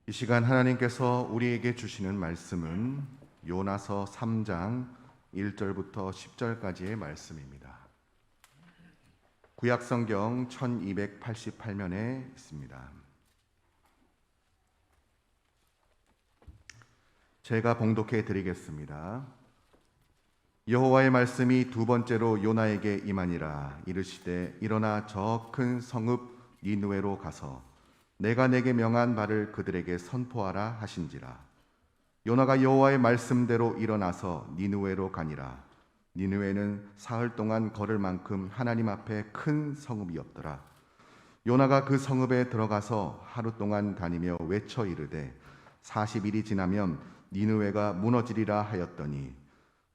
이 시간 하나님께서 우리에게 주시는 말씀은 요나서 3장 1절부터 10절까지의 말씀입니다. 구약성경 1288면에 있습니다. 제가 봉독해 드리겠습니다. 여호와의 말씀이 두 번째로 요나에게 임하니라. 이르시되 일어나 저 큰 성읍 니느웨로 가서 내가 내게 명한 바를 그들에게 선포하라 하신지라. 요나가 여호와의 말씀대로 일어나서 니느웨로 가니라. 니느웨는 사흘 동안 걸을 만큼 하나님 앞에 큰 성읍이었더라. 요나가 그 성읍에 들어가서 하루 동안 다니며 외쳐 이르되 40일이 지나면 니느웨가 무너지리라 하였더니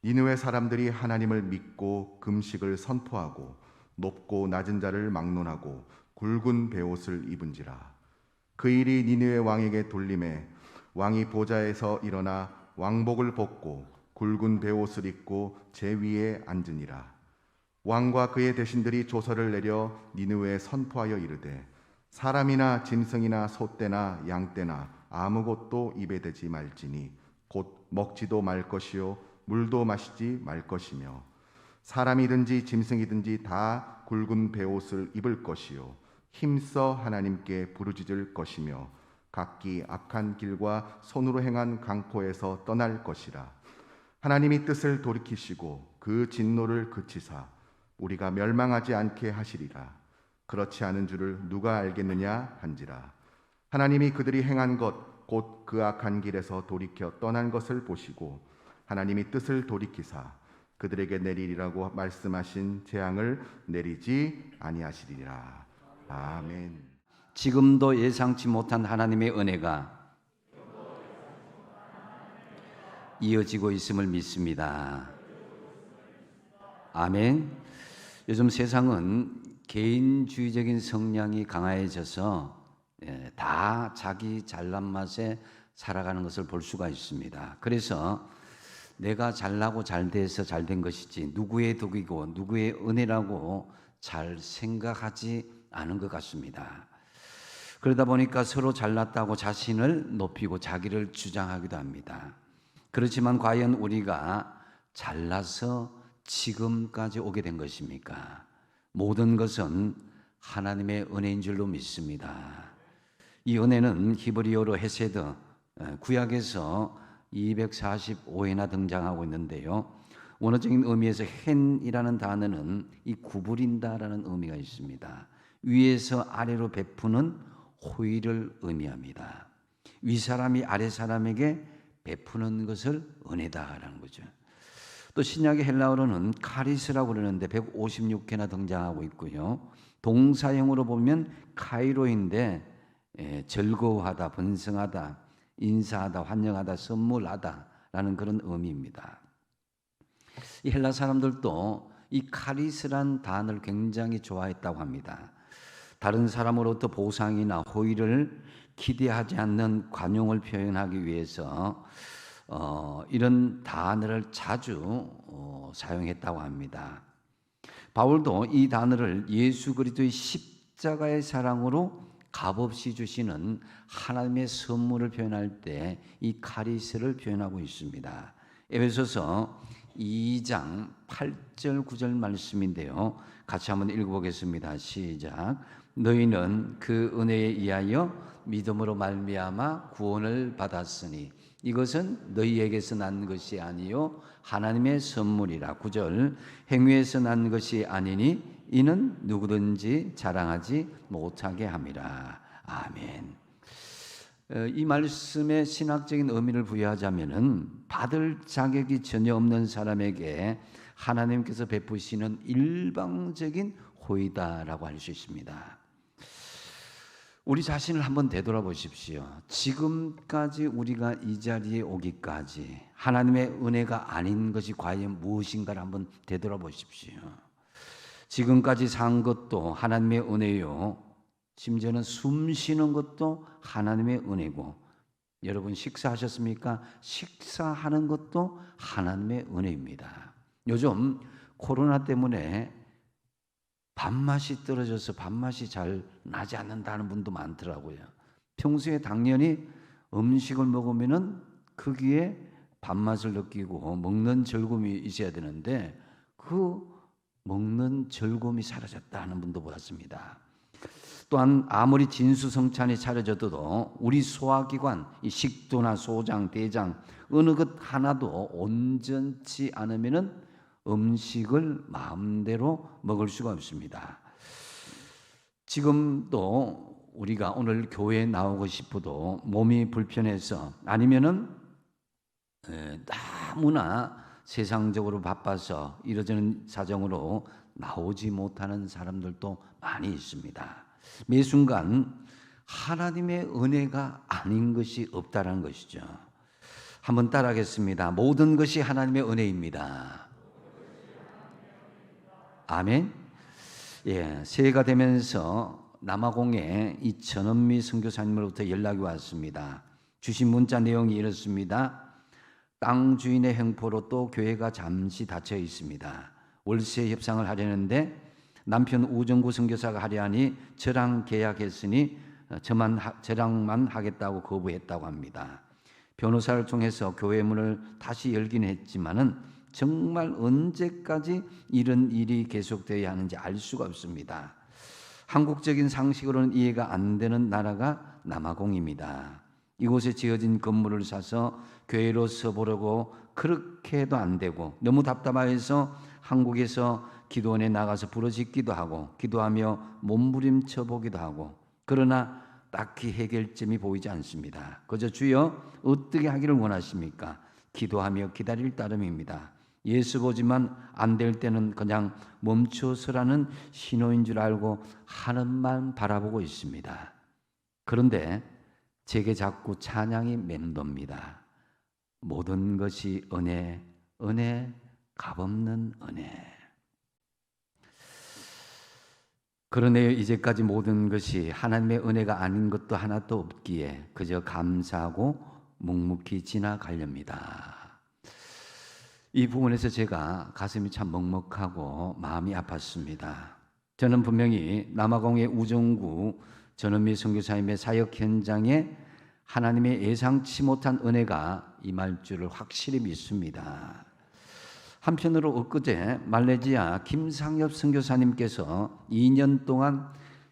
니느웨 사람들이 하나님을 믿고 금식을 선포하고 높고 낮은 자를 막론하고 굵은 베옷을 입은지라. 그 일이 니느웨 왕에게 돌림에 왕이 보좌에서 일어나 왕복을 벗고 굵은 베옷을 입고 제 위에 앉으니라. 왕과 그의 대신들이 조서를 내려 니느웨에 선포하여 이르되 사람이나 짐승이나 소떼나 양떼나 아무것도 입에 대지 말지니 곧 먹지도 말 것이요 물도 마시지 말 것이며 사람이든지 짐승이든지 다 굵은 베옷을 입을 것이요 힘써 하나님께 부르짖을 것이며 각기 악한 길과 손으로 행한 강포에서 떠날 것이라. 하나님이 뜻을 돌이키시고 그 진노를 그치사 우리가 멸망하지 않게 하시리라. 그렇지 않은 줄을 누가 알겠느냐 한지라. 하나님이 그들이 행한 것 곧 그 악한 길에서 돌이켜 떠난 것을 보시고 하나님이 뜻을 돌이키사 그들에게 내리리라고 말씀하신 재앙을 내리지 아니하시리라. 아멘. 지금도 예상치 못한 하나님의 은혜가 이어지고 있음을 믿습니다. 아멘. 요즘 세상은 개인주의적인 성향이 강화해져서 다 자기 잘난 맛에 살아가는 것을 볼 수가 있습니다. 그래서 내가 잘나고 잘돼서 잘된 것이지 누구의 덕이고 누구의 은혜라고 잘 생각하지 않은 것 같습니다. 그러다 보니까 서로 잘났다고 자신을 높이고 자기를 주장하기도 합니다. 그렇지만 과연 우리가 잘나서 지금까지 오게 된 것입니까? 모든 것은 하나님의 은혜인 줄로 믿습니다. 이 은혜는 히브리어로 헤세드, 구약에서 245회나 등장하고 있는데요. 원어적인 의미에서 헨이라는 단어는 이 구부린다라는 의미가 있습니다. 위에서 아래로 베푸는 호의를 의미합니다. 윗사람이 아랫사람에게 베푸는 것을 은혜다라는 거죠. 또 신약의 헬라어로는 카리스라고 그러는데 156회나 등장하고 있고요. 동사형으로 보면 카이로인데 즐거워하다, 번성하다, 인사하다, 환영하다, 선물하다라는 그런 의미입니다. 이 헬라 사람들도 이 카리스란 단어를 굉장히 좋아했다고 합니다. 다른 사람으로부터 보상이나 호의를 기대하지 않는 관용을 표현하기 위해서 이런 단어를 자주 사용했다고 합니다. 바울도 이 단어를 예수 그리스도의 십자가의 사랑으로 값없이 주시는 하나님의 선물을 표현할 때 이 카리스를 표현하고 있습니다. 에베소서 2장 8절 9절 말씀인데요. 같이 한번 읽어보겠습니다. 시작. 너희는 그 은혜에 의하여 믿음으로 말미암아 구원을 받았으니 이것은 너희에게서 난 것이 아니요 하나님의 선물이라. 9절. 행위에서 난 것이 아니니 이는 누구든지 자랑하지 못하게 함이라. 아멘. 이 말씀의 신학적인 의미를 부여하자면은 받을 자격이 전혀 없는 사람에게 하나님께서 베푸시는 일방적인 호의다라고 할 수 있습니다. 우리 자신을 한번 되돌아보십시오. 지금까지 우리가 이 자리에 오기까지 하나님의 은혜가 아닌 것이 과연 무엇인가를 한번 되돌아보십시오. 지금까지 산 것도 하나님의 은혜요. 심지어는 숨 쉬는 것도 하나님의 은혜고, 여러분 식사하셨습니까? 식사하는 것도 하나님의 은혜입니다. 요즘 코로나 때문에 밥맛이 떨어져서 밥맛이 잘 나지 않는다는 분도 많더라고요. 평소에 당연히 음식을 먹으면은 거기에 밥맛을 느끼고 먹는 즐거움이 있어야 되는데 그 먹는 즐거움이 사라졌다 하는 분도 보았습니다. 또한 아무리 진수성찬이 차려져도 우리 소화기관, 이 식도나 소장, 대장 어느 것 하나도 온전치 않으면은 음식을 마음대로 먹을 수가 없습니다. 지금도 우리가 오늘 교회에 나오고 싶어도 몸이 불편해서 아니면은 너무나 세상적으로 바빠서 이러저런 사정으로 나오지 못하는 사람들도 많이 있습니다. 매 순간 하나님의 은혜가 아닌 것이 없다는 것이죠. 한번 따라하겠습니다. 모든 것이 하나님의 은혜입니다. 아멘. 예, 새해가 되면서 남아공에 이 전원미 선교사님으로부터 연락이 왔습니다. 주신 문자 내용이 이렇습니다. 땅 주인의 횡포로 또 교회가 잠시 닫혀 있습니다. 월세 협상을 하려는데 남편 우정구 선교사가 하려 하니 저랑 계약했으니 저랑만 하겠다고 거부했다고 합니다. 변호사를 통해서 교회 문을 다시 열긴 했지만은 정말 언제까지 이런 일이 계속되어야 하는지 알 수가 없습니다. 한국적인 상식으로는 이해가 안 되는 나라가 남아공입니다. 이곳에 지어진 건물을 사서 교회로 써보려고 그렇게 해도 안 되고 너무 답답해서 한국에서 기도원에 나가서 부르짖기도 하고 기도하며 몸부림쳐 보기도 하고 그러나 딱히 해결점이 보이지 않습니다. 그저 주여 어떻게 하기를 원하십니까? 기도하며 기다릴 따름입니다. 예수 보지만 안 될 때는 그냥 멈춰서라는 신호인 줄 알고 하늘만 바라보고 있습니다. 그런데 제게 자꾸 찬양이 맴돕니다. 모든 것이 은혜, 은혜, 값없는 은혜. 그러네요. 이제까지 모든 것이 하나님의 은혜가 아닌 것도 하나도 없기에 그저 감사하고 묵묵히 지나가렵니다. 이 부분에서 제가 가슴이 참 먹먹하고 마음이 아팠습니다. 저는 분명히 남아공의 우정구 전원미 선교사님의 사역 현장에 하나님의 예상치 못한 은혜가 임할 줄을 확실히 믿습니다. 한편으로 엊그제 말레이시아 김상엽 선교사님께서 2년 동안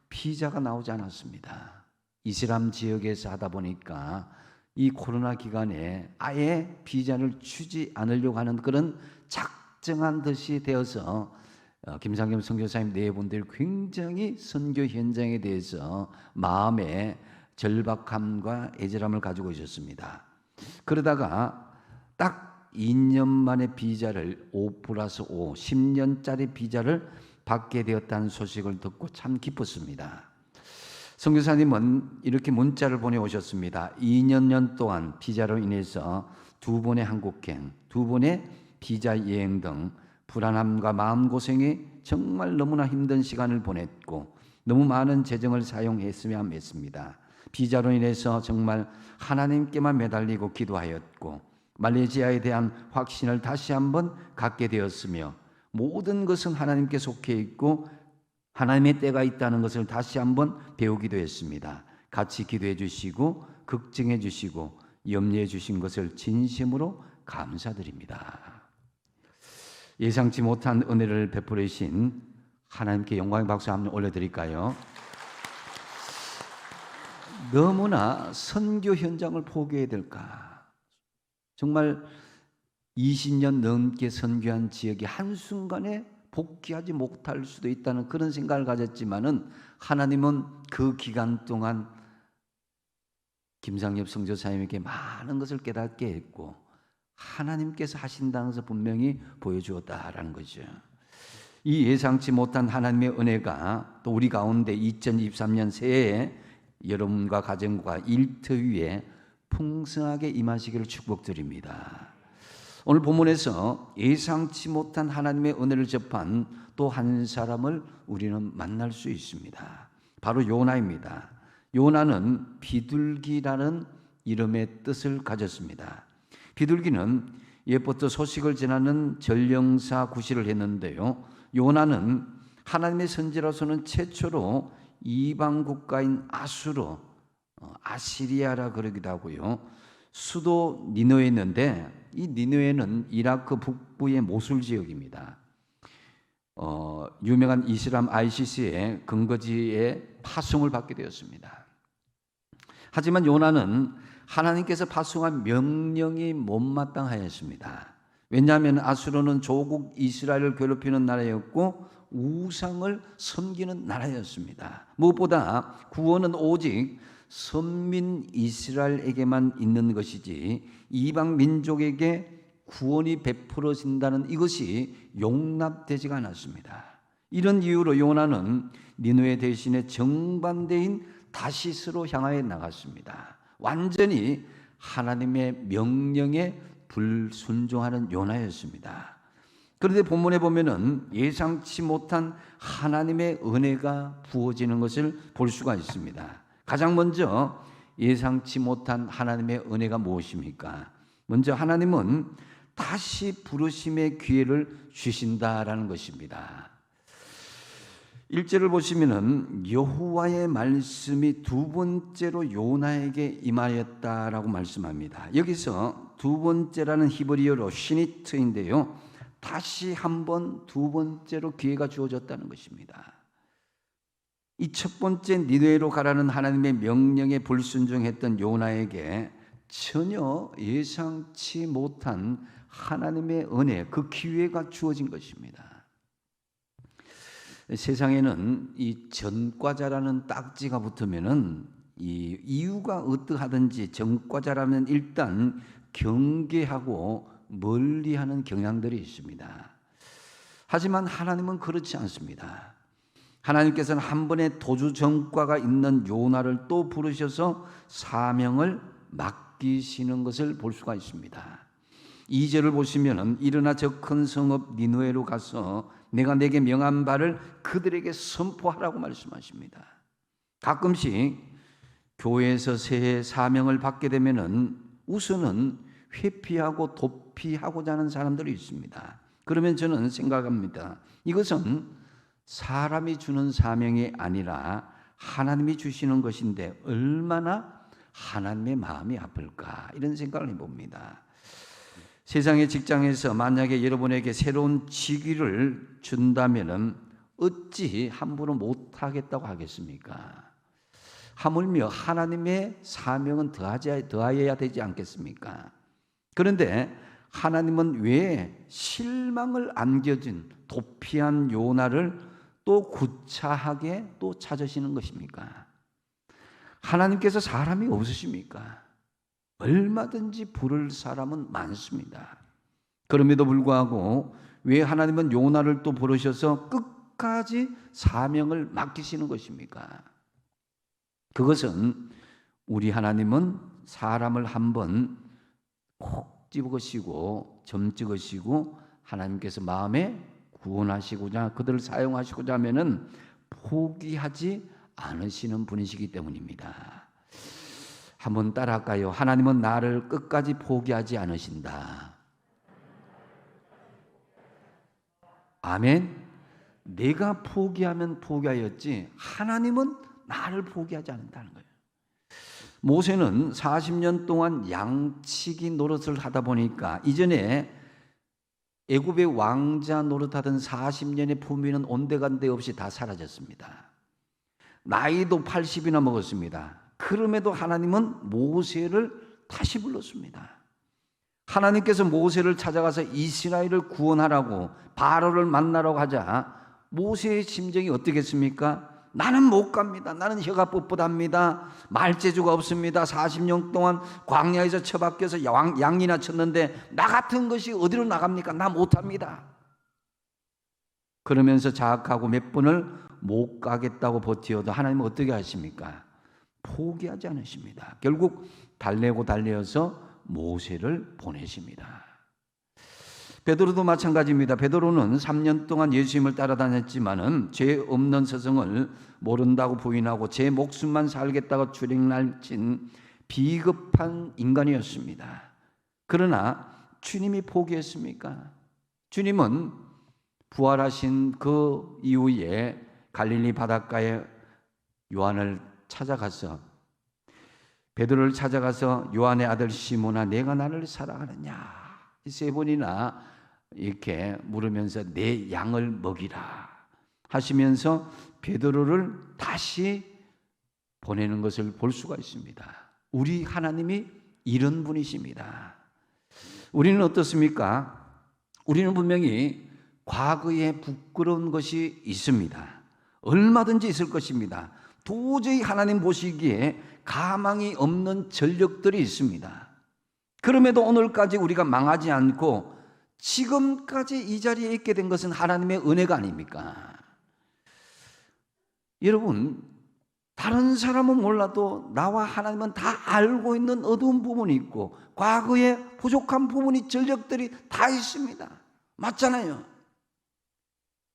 비자가 나오지 않았습니다. 이슬람 지역에서 하다 보니까 이 코로나 기간에 아예 비자를 주지 않으려고 하는 그런 작정한 듯이 되어서 김상겸 선교사님 네 분들이 굉장히 선교 현장에 대해서 마음의 절박함과 애절함을 가지고 있었습니다. 그러다가 딱 2년 만에 비자를 5+5, 10년짜리 비자를 받게 되었다는 소식을 듣고 참 기뻤습니다. 선교사님은 이렇게 문자를 보내오셨습니다. 2년 동안 비자로 인해서 2번의 한국행, 2번의 비자 여행 등 불안함과 마음고생에 정말 너무나 힘든 시간을 보냈고 너무 많은 재정을 사용했으면 했습니다. 비자로 인해서 정말 하나님께만 매달리고 기도하였고 말레이시아에 대한 확신을 다시 한번 갖게 되었으며 모든 것은 하나님께 속해 있고 하나님의 때가 있다는 것을 다시 한번 배우기도 했습니다. 같이 기도해 주시고 걱정해 주시고 염려해 주신 것을 진심으로 감사드립니다. 예상치 못한 은혜를 베풀으신 하나님께 영광의 박수 한번 올려드릴까요? 너무나 선교 현장을 포기해야 될까? 정말 20년 넘게 선교한 지역이 한순간에 복귀하지 못할 수도 있다는 그런 생각을 가졌지만은 하나님은 그 기간 동안 김상엽 선교사님에게 많은 것을 깨닫게 했고 하나님께서 하신다는 것을 분명히 보여주었다라는 거죠. 이 예상치 못한 하나님의 은혜가 또 우리 가운데 2023년 새해에 여러분과 가정과 일터 위에 풍성하게 임하시기를 축복드립니다. 오늘 본문에서 예상치 못한 하나님의 은혜를 접한 또 한 사람을 우리는 만날 수 있습니다. 바로 요나입니다. 요나는 비둘기라는 이름의 뜻을 가졌습니다. 비둘기는 옛부터 소식을 전하는 전령사 구실을 했는데요. 요나는 하나님의 선지로서는 최초로 이방 국가인 아수르, 아시리아라 그러기도 하고요. 수도 니느웨에 있는데 이 니느웨는 이라크 북부의 모술 지역입니다. 유명한 이슬람 ISIS의 근거지에 파송을 받게 되었습니다. 하지만 요나는 하나님께서 파송한 명령이 못마땅하였습니다. 왜냐하면 아수르는 조국 이스라엘을 괴롭히는 나라였고 우상을 섬기는 나라였습니다. 무엇보다 구원은 오직 선민 이스라엘에게만 있는 것이지 이방 민족에게 구원이 베풀어진다는 이것이 용납되지가 않았습니다. 이런 이유로 요나는 니느웨 대신에 정반대인 다시스로 향하여 나갔습니다. 완전히 하나님의 명령에 불순종하는 요나였습니다. 그런데 본문에 보면은 예상치 못한 하나님의 은혜가 부어지는 것을 볼 수가 있습니다. 가장 먼저 예상치 못한 하나님의 은혜가 무엇입니까? 먼저 하나님은 다시 부르심의 기회를 주신다라는 것입니다. 1절을 보시면은 여호와의 말씀이 두 번째로 요나에게 임하였다라고 말씀합니다. 여기서 두 번째라는 히브리어로 시니트인데요. 다시 한번 두 번째로 기회가 주어졌다는 것입니다. 이 첫 번째 니느웨로 가라는 하나님의 명령에 불순종했던 요나에게 전혀 예상치 못한 하나님의 은혜, 그 기회가 주어진 것입니다. 세상에는 이 전과자라는 딱지가 붙으면은 이 이유가 어떠하든지 전과자라면 일단 경계하고 멀리하는 경향들이 있습니다. 하지만 하나님은 그렇지 않습니다. 하나님께서는 한 번의 도주 전과가 있는 요나를 또 부르셔서 사명을 맡기시는 것을 볼 수가 있습니다. 2절을 보시면은 일어나 저 큰 성읍 니느웨로 가서 내가 내게 명한 바를 그들에게 선포하라고 말씀하십니다. 가끔씩 교회에서 새해 사명을 받게 되면은 우선은 회피하고 도피하고자 하는 사람들이 있습니다. 그러면 저는 생각합니다. 이것은 사람이 주는 사명이 아니라 하나님이 주시는 것인데 얼마나 하나님의 마음이 아플까 이런 생각을 해봅니다. 세상의 직장에서 만약에 여러분에게 새로운 직위를 준다면은 어찌 함부로 못하겠다고 하겠습니까? 하물며 하나님의 사명은 더하여야 되지 않겠습니까? 그런데 하나님은 왜 실망을 안겨진 도피한 요나를 또 구차하게 또 찾으시는 것입니까? 하나님께서 사람이 없으십니까? 얼마든지 부를 사람은 많습니다. 그럼에도 불구하고 왜 하나님은 요나를 또 부르셔서 끝까지 사명을 맡기시는 것입니까? 그것은 우리 하나님은 사람을 한번 콕 집으시고 점 찍으시고 하나님께서 마음에 구원하시고자 그들을 사용하시고자 하면은 포기하지 않으시는 분이시기 때문입니다. 한번 따라할까요? 하나님은 나를 끝까지 포기하지 않으신다. 아멘. 내가 포기하면 포기하였지 하나님은 나를 포기하지 않는다는 거예요. 모세는 40년 동안 양치기 노릇을 하다 보니까 이전에 애굽의 왕자 노릇하던 40년의 품위는 온데간데 없이 다 사라졌습니다. 나이도 80이나 먹었습니다. 그럼에도 하나님은 모세를 다시 불렀습니다. 하나님께서 모세를 찾아가서 이스라엘을 구원하라고 바로를 만나라고 하자 모세의 심정이 어떻겠습니까? 나는 못 갑니다. 나는 혀가 뻣뻣합니다. 말재주가 없습니다. 40년 동안 광야에서 처박혀서 양이나 쳤는데 나 같은 것이 어디로 나갑니까? 나 못합니다. 그러면서 자학하고 몇 번을 못 가겠다고 버티어도 하나님은 어떻게 하십니까? 포기하지 않으십니다. 결국 달래고 달래어서 모세를 보내십니다. 베드로도 마찬가지입니다. 베드로는 3년 동안 예수님을 따라다녔지만은 죄 없는 스승을 모른다고 부인하고 제 목숨만 살겠다고 주랭날친 비겁한 인간이었습니다. 그러나 주님이 포기했습니까? 주님은 부활하신 그 이후에 갈릴리 바닷가에 요한을 찾아가서 베드로를 찾아가서 요한의 아들 시몬아 내가 나를 사랑하느냐 세 번이나 이렇게 물으면서 내 양을 먹이라 하시면서 베드로를 다시 보내는 것을 볼 수가 있습니다. 우리 하나님이 이런 분이십니다. 우리는 어떻습니까? 우리는 분명히 과거에 부끄러운 것이 있습니다. 얼마든지 있을 것입니다. 도저히 하나님 보시기에 가망이 없는 전력들이 있습니다. 그럼에도 오늘까지 우리가 망하지 않고 지금까지 이 자리에 있게 된 것은 하나님의 은혜가 아닙니까? 여러분, 다른 사람은 몰라도 나와 하나님은 다 알고 있는 어두운 부분이 있고 과거에 부족한 부분이 전력들이 다 있습니다. 맞잖아요.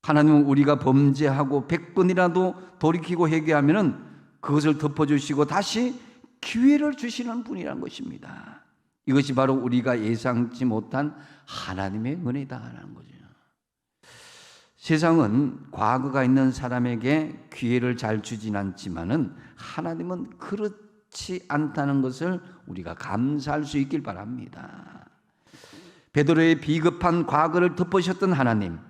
하나님은 우리가 범죄하고 100번이라도 돌이키고 회개하면 그것을 덮어주시고 다시 기회를 주시는 분이란 것입니다. 이것이 바로 우리가 예상치 못한 하나님의 은혜다라는 거죠. 세상은 과거가 있는 사람에게 기회를 잘 주진 않지만은 하나님은 그렇지 않다는 것을 우리가 감사할 수 있길 바랍니다. 베드로의 비겁한 과거를 덮으셨던 하나님,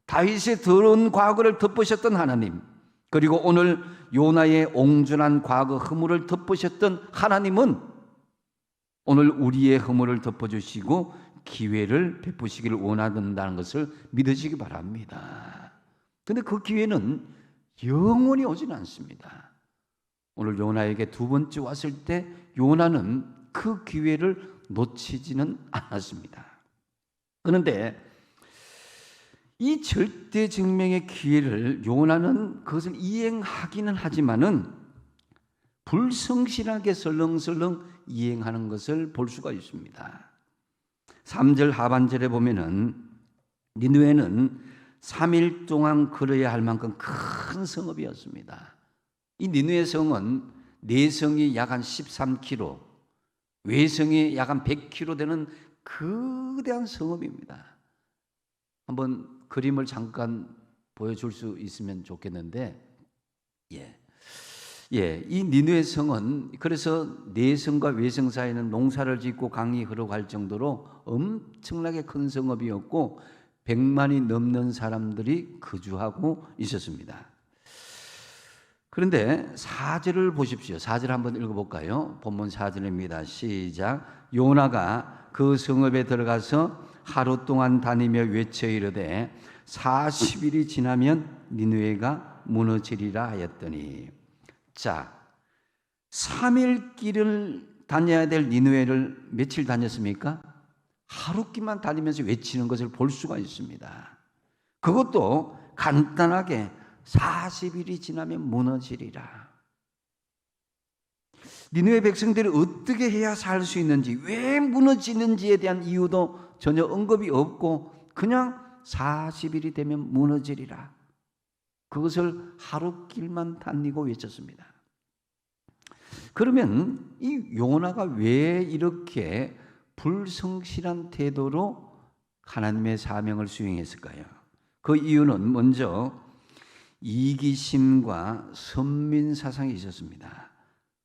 다윗의 더러운 과거를 덮으셨던 하나님, 그리고 오늘 요나의 옹졸한 과거 허물을 덮으셨던 하나님은 오늘 우리의 허물을 덮어주시고 기회를 베푸시기를 원한다는 것을 믿으시기 바랍니다. 그런데 그 기회는 영원히 오지는 않습니다. 오늘 요나에게 두 번째 왔을 때 요나는 그 기회를 놓치지는 않았습니다. 그런데 이 절대 증명의 기회를 요나는 그것을 이행하기는 하지만은 불성실하게 설렁설렁 이행하는 것을 볼 수가 있습니다. 3절 하반절에 보면은 니느웨는 3일 동안 걸어야 할 만큼 큰 성읍이었습니다. 이 니느웨 성은 내성이 약 한 13km, 외성이 약 한 100km 되는 거대한 성읍입니다. 한번 그림을 잠깐 보여줄 수 있으면 좋겠는데, 이 니느웨 성은 그래서 내성과 외성 사이에는 농사를 짓고 강이 흘러갈 정도로 엄청나게 큰 성읍이었고 100만이 넘는 사람들이 거주하고 있었습니다. 그런데 4절을 보십시오. 4절 한번 읽어볼까요? 본문 4절입니다. 시작. 요나가 그 성읍에 들어가서 하루 동안 다니며 외쳐 이르되 40일이 지나면 니느웨가 무너지리라 하였더니, 자, 3일 길을 다녀야 될 니느웨를 며칠 다녔습니까? 하루끼만 다니면서 외치는 것을 볼 수가 있습니다. 그것도 간단하게 40일이 지나면 무너지리라. 니느웨 백성들이 어떻게 해야 살 수 있는지, 왜 무너지는지에 대한 이유도 전혀 언급이 없고 그냥 40일이 되면 무너지리라. 그것을 하루길만 다니고 외쳤습니다. 그러면 이 요나가 왜 이렇게 불성실한 태도로 하나님의 사명을 수행했을까요? 그 이유는 먼저 이기심과 선민사상이 있었습니다.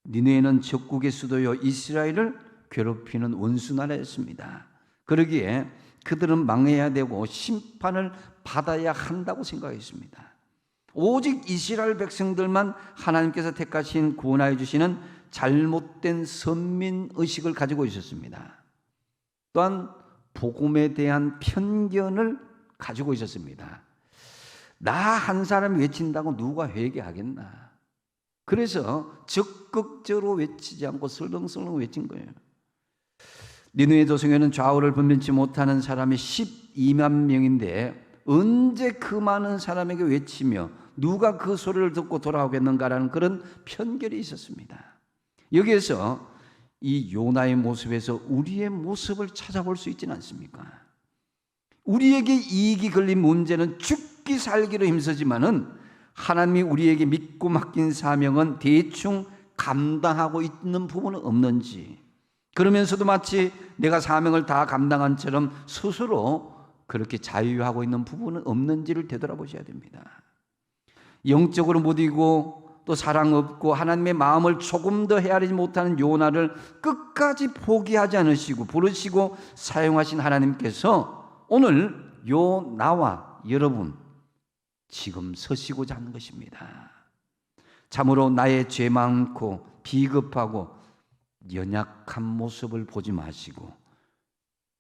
니느웨는 적국의 수도요 이스라엘을 괴롭히는 원수나라였습니다. 그러기에 그들은 망해야 되고 심판을 받아야 한다고 생각했습니다. 오직 이스라엘 백성들만 하나님께서 택하신 구원하여 주시는 잘못된 선민의식을 가지고 있었습니다. 또한 복음에 대한 편견을 가지고 있었습니다. 나 한 사람이 외친다고 누가 회개하겠나. 그래서 적극적으로 외치지 않고 설렁설렁 외친 거예요. 니느웨 도성에는 좌우를 분별치 못하는 사람이 12만 명인데 언제 그 많은 사람에게 외치며 누가 그 소리를 듣고 돌아오겠는가라는 그런 편견이 있었습니다. 여기에서 이 요나의 모습에서 우리의 모습을 찾아볼 수 있지는 않습니까? 우리에게 이익이 걸린 문제는 죽기 살기로 힘쓰지만은 하나님이 우리에게 믿고 맡긴 사명은 대충 감당하고 있는 부분은 없는지, 그러면서도 마치 내가 사명을 다 감당한 처럼 스스로 그렇게 자유하고 있는 부분은 없는지를 되돌아보셔야 됩니다. 영적으로 무디고 또 사랑 없고 하나님의 마음을 조금 더 헤아리지 못하는 요나를 끝까지 포기하지 않으시고 부르시고 사용하신 하나님께서 오늘 나와 여러분 지금 서시고자 하는 것입니다. 참으로 나의 죄 많고 비겁하고 연약한 모습을 보지 마시고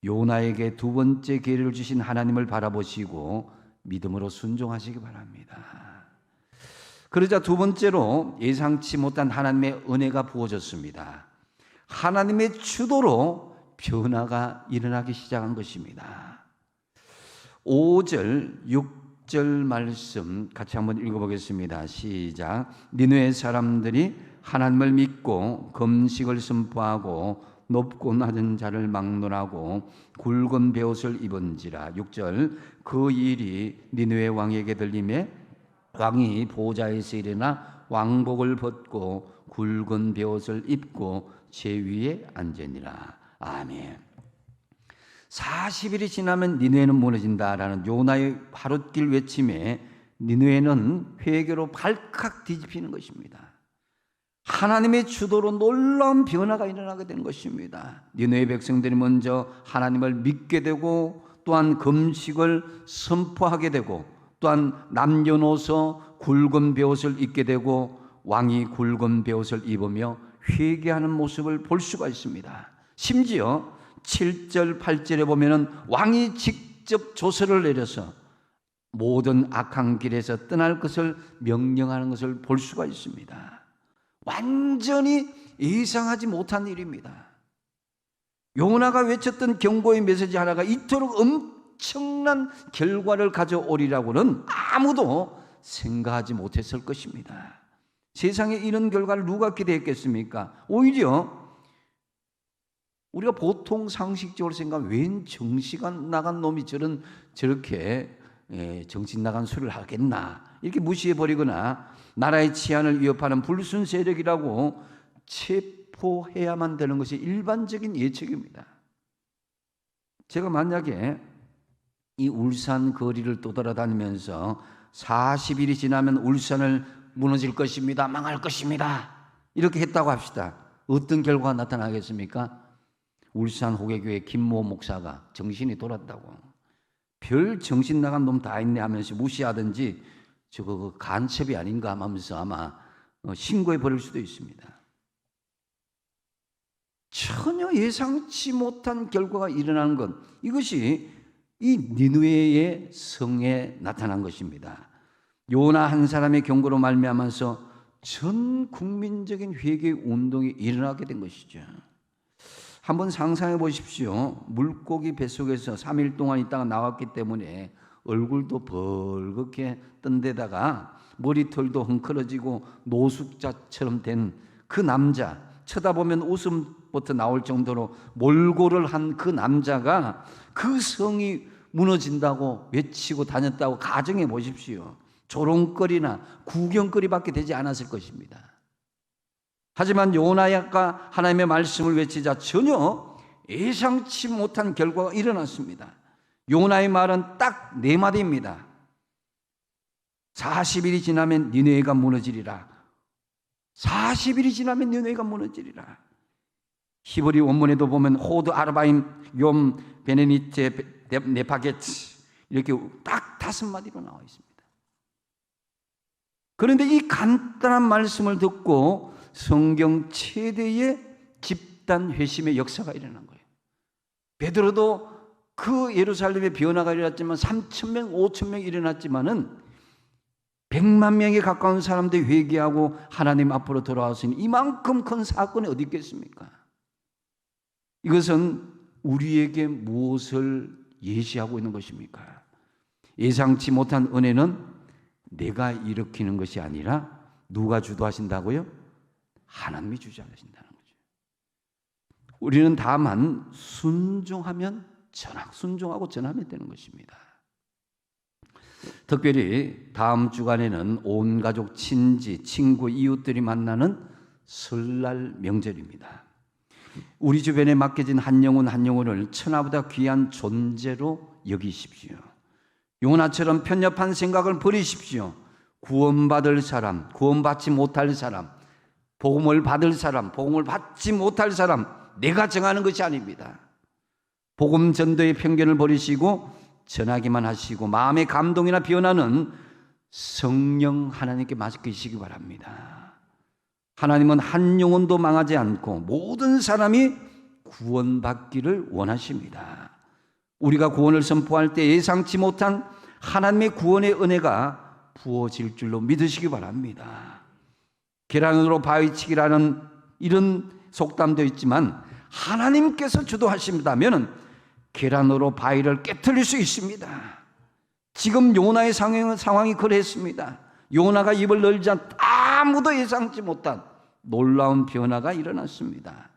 요나에게 두 번째 기회를 주신 하나님을 바라보시고 믿음으로 순종하시기 바랍니다. 그러자 두 번째로 예상치 못한 하나님의 은혜가 부어졌습니다. 하나님의 주도로 변화가 일어나기 시작한 것입니다. 5절, 6절 말씀 같이 한번 읽어보겠습니다. 시작. 니느웨 사람들이 하나님을 믿고 금식을 선포하고 높고 낮은 자를 막론하고 굵은 베옷을 입은지라. 6절. 그 일이 니느웨 왕에게 들림에 왕이 보좌에서 일어나 왕복을 벗고 굵은 베옷을 입고 제 위에 앉으니라. 아멘. 40일이 지나면 니느웨는 무너진다라는 요나의 하룻길 외침에 니느웨는 회개로 발칵 뒤집히는 것입니다. 하나님의 주도로 놀라운 변화가 일어나게 되는 것입니다. 니느웨 백성들이 먼저 하나님을 믿게 되고 또한 금식을 선포하게 되고 또한 남녀노소 굵은 베옷을 입게 되고 왕이 굵은 베옷을 입으며 회개하는 모습을 볼 수가 있습니다. 심지어 7절 8절에 보면은 왕이 직접 조서를 내려서 모든 악한 길에서 떠날 것을 명령하는 것을 볼 수가 있습니다. 완전히 예상하지 못한 일입니다. 요나가 외쳤던 경고의 메시지 하나가 이토록 엄청난 결과를 가져오리라고는 아무도 생각하지 못했을 것입니다. 세상에 이런 결과를 누가 기대했겠습니까? 오히려 우리가 보통 상식적으로 생각하면 웬 정신 나간 놈이 저렇게 정신 나간 소리를 하겠나 이렇게 무시해버리거나 나라의 치안을 위협하는 불순 세력이라고 체포해야만 되는 것이 일반적인 예측입니다. 제가 만약에 이 울산 거리를 떠돌아다니면서 40일이 지나면 울산을 무너질 것입니다, 망할 것입니다 이렇게 했다고 합시다. 어떤 결과가 나타나겠습니까? 울산 호계교회 김모 목사가 정신이 돌았다고, 별 정신 나간 놈 다 있네 하면서 무시하든지 저거 간첩이 아닌가 하면서 아마 신고해 버릴 수도 있습니다. 전혀 예상치 못한 결과가 일어나는 것, 이것이 이 니느웨의 성에 나타난 것입니다. 요나 한 사람의 경고로 말미암아서 전 국민적인 회개 운동이 일어나게 된 것이죠. 한번 상상해 보십시오. 물고기 뱃속에서 3일 동안 있다가 나왔기 때문에 얼굴도 벌겋게 뜬 데다가 머리털도 헝클어지고 노숙자처럼 된 그 남자, 쳐다보면 웃음부터 나올 정도로 몰골을 한 그 남자가 그 성이 무너진다고 외치고 다녔다고 가정해 보십시오. 조롱거리나 구경거리밖에 되지 않았을 것입니다. 하지만 요나가 하나님의 말씀을 외치자 전혀 예상치 못한 결과가 일어났습니다. 요나의 말은 딱 4마디입니다. 40일이 지나면 니느웨가 무너지리라. 40일이 지나면 니느웨가 무너지리라. 히브리 원문에도 보면 호드 아르바임 욤 베네니테 네파게츠 이렇게 딱 5마디로 나와 있습니다. 그런데 이 간단한 말씀을 듣고 성경 최대의 집단 회심의 역사가 일어난 거예요. 베드로도 그 예루살렘의 변화가 일어났지만 3,000명, 5,000명이 일어났지만은 100만 명에 가까운 사람들이 회개하고 하나님 앞으로 돌아왔으니 이만큼 큰 사건이 어디 있겠습니까? 이것은 우리에게 무엇을 예시하고 있는 것입니까? 예상치 못한 은혜는 내가 일으키는 것이 아니라 누가 주도하신다고요? 하나님이 주장하신다는 거죠. 우리는 다만 순종하고 전하면 되는 것입니다. 특별히 다음 주간에는 온 가족, 친지, 친구, 이웃들이 만나는 설날 명절입니다. 우리 주변에 맡겨진 한 영혼을 천하보다 귀한 존재로 여기십시오. 요나처럼 편협한 생각을 버리십시오. 구원받을 사람, 구원받지 못할 사람, 복음을 받을 사람, 복음을 받지 못할 사람, 내가 정하는 것이 아닙니다. 복음 전도의 편견을 버리시고 전하기만 하시고 마음의 감동이나 변화는 성령 하나님께 맡기시기 바랍니다. 하나님은 한 영혼도 망하지 않고 모든 사람이 구원받기를 원하십니다. 우리가 구원을 선포할 때 예상치 못한 하나님의 구원의 은혜가 부어질 줄로 믿으시기 바랍니다. 계란으로 바위치기라는 이런 속담도 있지만 하나님께서 주도하신다면 계란으로 바위를 깨트릴 수 있습니다. 지금 요나의 상황이 그랬습니다. 요나가 입을 열자 아무도 예상치 못한 놀라운 변화가 일어났습니다.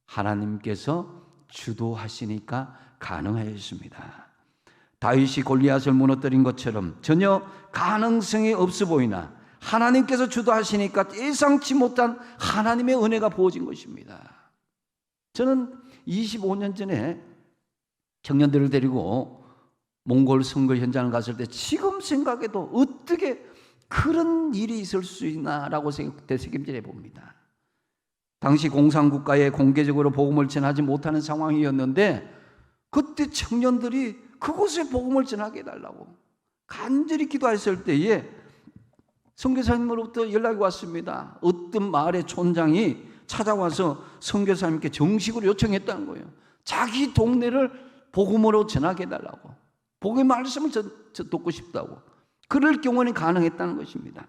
하나님께서 주도하시니까 가능하였습니다. 다윗이 골리앗을 무너뜨린 것처럼 전혀 가능성이 없어 보이나 하나님께서 주도하시니까 예상치 못한 하나님의 은혜가 부어진 것입니다. 저는 25년 전에 청년들을 데리고 몽골 선거 현장을 갔을 때 지금 생각해도 어떻게 그런 일이 있을 수 있나라고 되새김질해 봅니다. 당시 공산국가에 공개적으로 복음을 전하지 못하는 상황이었는데 그때 청년들이 그곳에 복음을 전하게 해달라고 간절히 기도했을 때에 선교사님으로부터 연락이 왔습니다. 어떤 마을의 촌장이 찾아와서 선교사님께 정식으로 요청했다는 거예요. 자기 동네를 복음으로 전하게 해달라고, 복음의 말씀을 듣고 싶다고. 그럴 경우는 가능했다는 것입니다.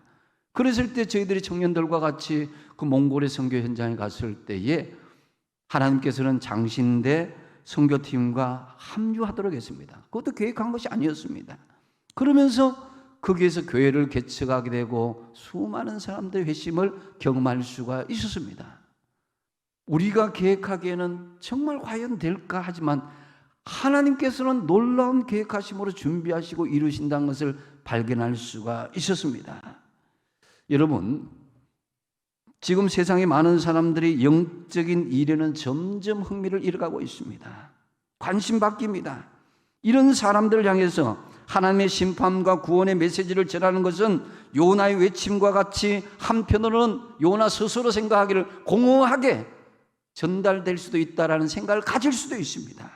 그랬을 때 저희들이 청년들과 같이 그 몽골의 선교 현장에 갔을 때에 하나님께서는 장신대 선교팀과 합류하도록 했습니다. 그것도 계획한 것이 아니었습니다. 그러면서 거기에서 교회를 개척하게 되고 수많은 사람들의 회심을 경험할 수가 있었습니다. 우리가 계획하기에는 정말 과연 될까 하지만 하나님께서는 놀라운 계획하심으로 준비하시고 이루신다는 것을 발견할 수가 있었습니다. 여러분, 지금 세상에 많은 사람들이 영적인 일에는 점점 흥미를 잃어가고 있습니다. 관심 바뀝니다. 이런 사람들을 향해서 하나님의 심판과 구원의 메시지를 전하는 것은 요나의 외침과 같이 한편으로는 요나 스스로 생각하기를 공허하게 전달될 수도 있다라는 생각을 가질 수도 있습니다.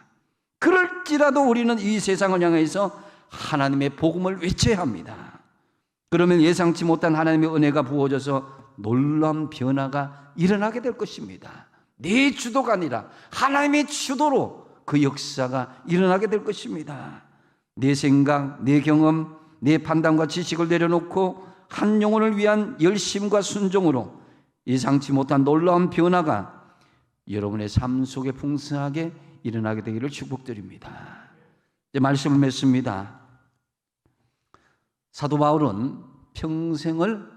그럴지라도 우리는 이 세상을 향해서 하나님의 복음을 외쳐야 합니다. 그러면 예상치 못한 하나님의 은혜가 부어져서 놀라운 변화가 일어나게 될 것입니다. 내 주도가 아니라 하나님의 주도로 그 역사가 일어나게 될 것입니다. 내 생각, 내 경험, 내 판단과 지식을 내려놓고 한 영혼을 위한 열심과 순종으로 예상치 못한 놀라운 변화가 여러분의 삶 속에 풍성하게 일어나게 되기를 축복드립니다. 이제 말씀을 맺습니다. 사도 바울은 평생을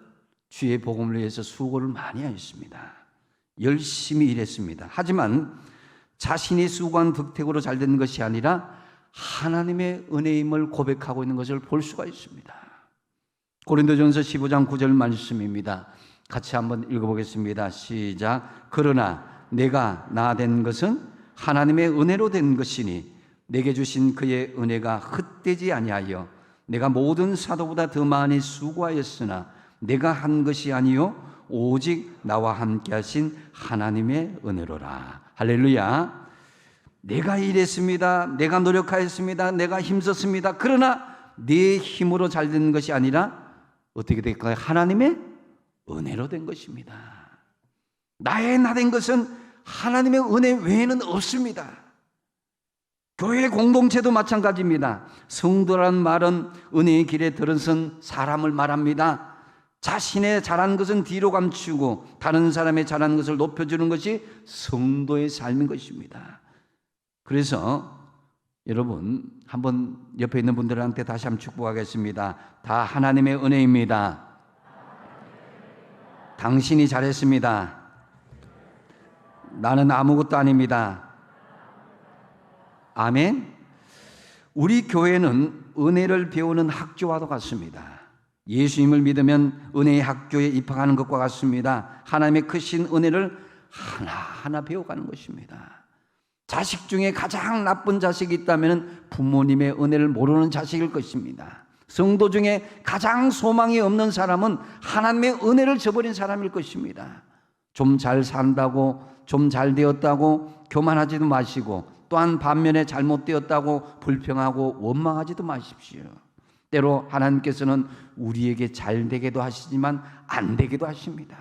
주의 복음을 위해서 수고를 많이 하였습니다. 열심히 일했습니다. 하지만 자신이 수고한 덕택으로 잘 된 것이 아니라 하나님의 은혜임을 고백하고 있는 것을 볼 수가 있습니다. 고린도전서 15장 9절 말씀입니다. 같이 한번 읽어보겠습니다. 시작. 그러나 내가 나 된 것은 하나님의 은혜로 된 것이니 내게 주신 그의 은혜가 헛되지 아니하여 내가 모든 사도보다 더 많이 수고하였으나 내가 한 것이 아니요 오직 나와 함께 하신 하나님의 은혜로라. 할렐루야. 내가 일했습니다. 내가 노력하였습니다. 내가 힘썼습니다. 그러나 내 힘으로 잘 된 것이 아니라 어떻게 될까요? 하나님의 은혜로 된 것입니다. 나의 나 된 것은 하나님의 은혜 외에는 없습니다. 교회 공동체도 마찬가지입니다. 성도란 말은 은혜의 길에 들어선 사람을 말합니다. 자신의 잘한 것은 뒤로 감추고 다른 사람의 잘한 것을 높여주는 것이 성도의 삶인 것입니다. 그래서 여러분 한번 옆에 있는 분들한테 다시 한번 축복하겠습니다. 다 하나님의 은혜입니다. 당신이 잘했습니다. 나는 아무것도 아닙니다. 아멘. 우리 교회는 은혜를 배우는 학교와도 같습니다. 예수님을 믿으면 은혜의 학교에 입학하는 것과 같습니다. 하나님의 크신 은혜를 하나하나 배워가는 것입니다. 자식 중에 가장 나쁜 자식이 있다면 부모님의 은혜를 모르는 자식일 것입니다. 성도 중에 가장 소망이 없는 사람은 하나님의 은혜를 저버린 사람일 것입니다. 좀 잘 산다고, 좀 잘 되었다고 교만하지도 마시고, 또한 반면에 잘못되었다고 불평하고 원망하지도 마십시오. 때로 하나님께서는 우리에게 잘 되게도 하시지만 안 되게도 하십니다.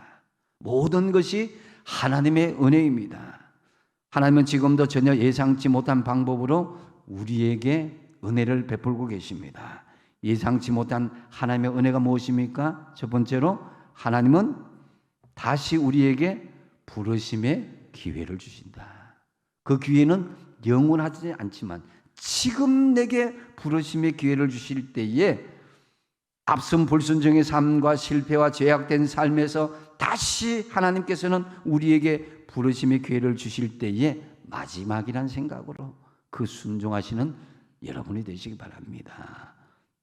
모든 것이 하나님의 은혜입니다. 하나님은 지금도 전혀 예상치 못한 방법으로 우리에게 은혜를 베풀고 계십니다. 예상치 못한 하나님의 은혜가 무엇입니까? 첫 번째로 하나님은 다시 우리에게 부르심의 기회를 주신다. 그 기회는 영원하지 않지만 지금 내게 부르심의 기회를 주실 때에 앞선 불순종의 삶과 실패와 죄악된 삶에서 다시 하나님께서는 우리에게 부르심의 기회를 주실 때에 마지막이란 생각으로 그 순종하시는 여러분이 되시기 바랍니다.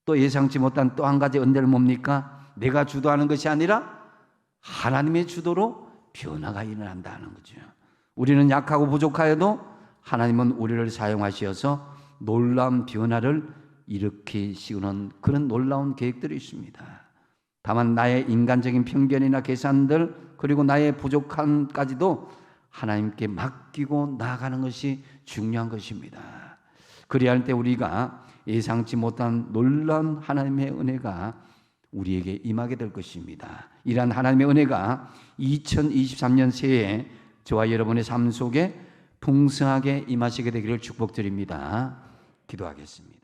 또 예상치 못한 또 한 가지 은혜는 뭡니까? 내가 주도하는 것이 아니라 하나님의 주도로 변화가 일어난다는 거죠. 우리는 약하고 부족하여도 하나님은 우리를 사용하셔서 놀라운 변화를 일으키시는 그런 놀라운 계획들이 있습니다. 다만 나의 인간적인 편견이나 계산들, 그리고 나의 부족함까지도 하나님께 맡기고 나아가는 것이 중요한 것입니다. 그래야 할 때 우리가 예상치 못한 놀라운 하나님의 은혜가 우리에게 임하게 될 것입니다. 이러한 하나님의 은혜가 2023년 새해에 저와 여러분의 삶 속에 풍성하게 임하시게 되기를 축복드립니다. 기도하겠습니다.